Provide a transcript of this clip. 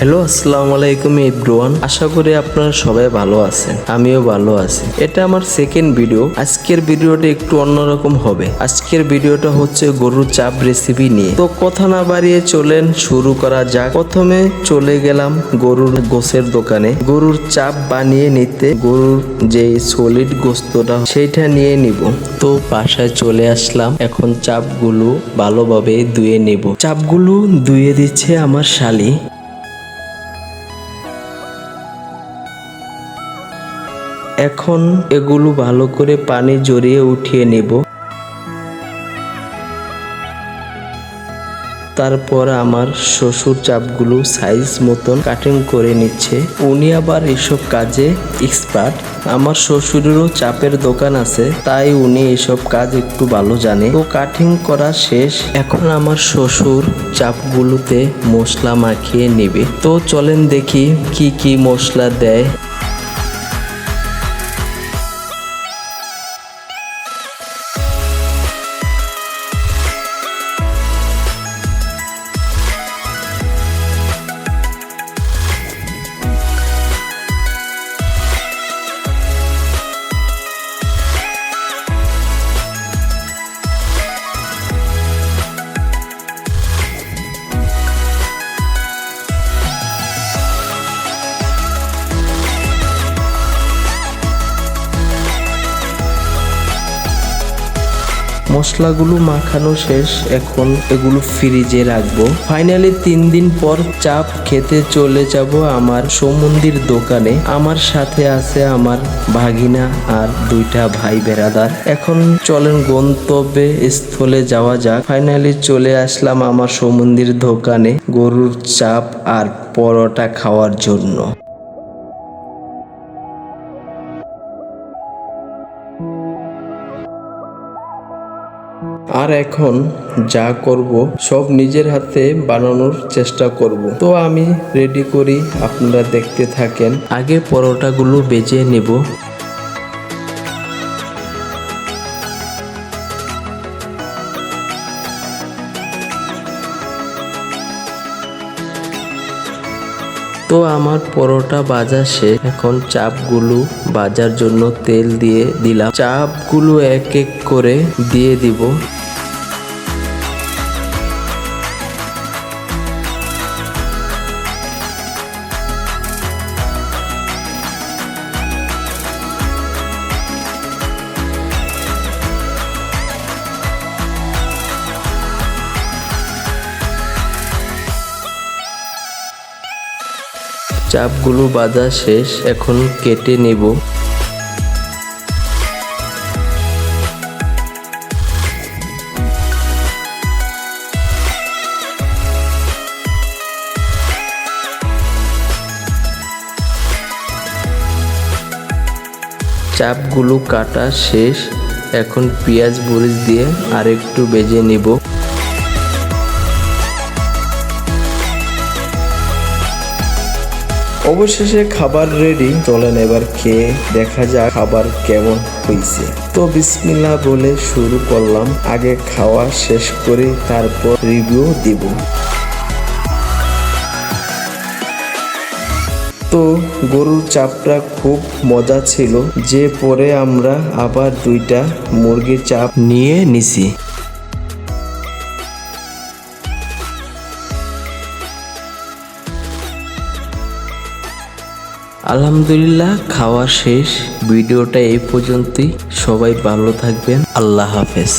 Hello, আসসালামু আলাইকুম everyone. আশা করি আপনারা সবাই ভালো আছেন, আমিও ভালো আছি। এটা আমার সেকেন্ড ভিডিও। আজকের ভিডিওটা একটু অন্যরকম হবে। আজকের ভিডিওটা হচ্ছে গরুর চাপ রেসিপি নিয়ে। তো কথা না বাড়িয়ে চলেন শুরু করা যাক। প্রথমে চলে গেলাম গরুর গোশের দোকানে গরুর চাপ বানিয়ে নিতে। গরুর যে সলিড গোস্তটা সেইটা নিয়ে নিব। তো বাসায় চলে আসলাম। এখন চাপগুলো ভালোভাবে ধুয়ে নেব। চাপগুলো ধুয়ে দিচ্ছে আমার শালি। এখন এগুলো ভালো করে পানি ঝরিয়ে উঠিয়ে নেব। তারপর আমার শ্বশুর চাপগুলো সাইজ মতন কাটিং করে নিচ্ছে। উনি আবার এসব কাজে এক্সপার্ট। আমার শ্বশুরেরও চাপের দোকান আছে, তাই উনি এসব কাজ একটু ভালো জানে। তো কাটিং করা শেষ। এখন আমার শ্বশুর চাপগুলোতে মশলা মাখিয়ে নেবে। তো চলেন দেখি কি কি মশলা দেয়। মশলাগুলো মাখানো শেষ। এখন এগুলো ফ্রিজে রাখবো। ফাইনালি 3 দিন পর চাপ খেতে চলে যাব আমার সমুন্দির দোকানে। আমার সাথে আছে আমার ভাগিনা আর 2টা ভাই বেরাদার। এখন চলেন গন্তব্যে স্থলে যাওয়া যাক। ফাইনালি চলে আসলাম আমার সমুন্দির দোকানে গরুর চাপ আর পরোটা খাওয়ার জন্য। আর এখন যা করব সব নিজের হাতে বানানোর চেষ্টা করব। তো আমি রেডি করি, আপনারা দেখতে থাকেন। আগে পরোটাগুলো বেজে নেব। তো আমার পরোটা ভাজা শেষ। এখন চাপগুলো ভাজার জন্য তেল দিয়ে দিলাম। চাপগুলো এক এক করে দিয়ে দিব। চাপগুলো ভাজা শেষ। এখন কেটে নেব। চাপগুলো কাটা শেষ। এখন পেঁয়াজ মরিচ দিয়ে আরেকটু ভেজে নেব। অবশেষে খাবার রেডি। চলেন এবার খেয়ে দেখা যাক খাবার কেমন হয়েছে। তো বিসমিল্লাহ বলে শুরু করলাম। আগে খাওয়া শেষ করে তারপর রিভিউ দিব। তো গরুর চাপটা খুব মজা ছিল। যে পরে আমরা আবার 2টা মুরগির চাপ নিয়ে নিছি। আলহামদুলিল্লাহ খাওয়া শেষ। ভিডিওটা এই পর্যন্তই। সবাই ভালো থাকবেন। আল্লাহ হাফেজ।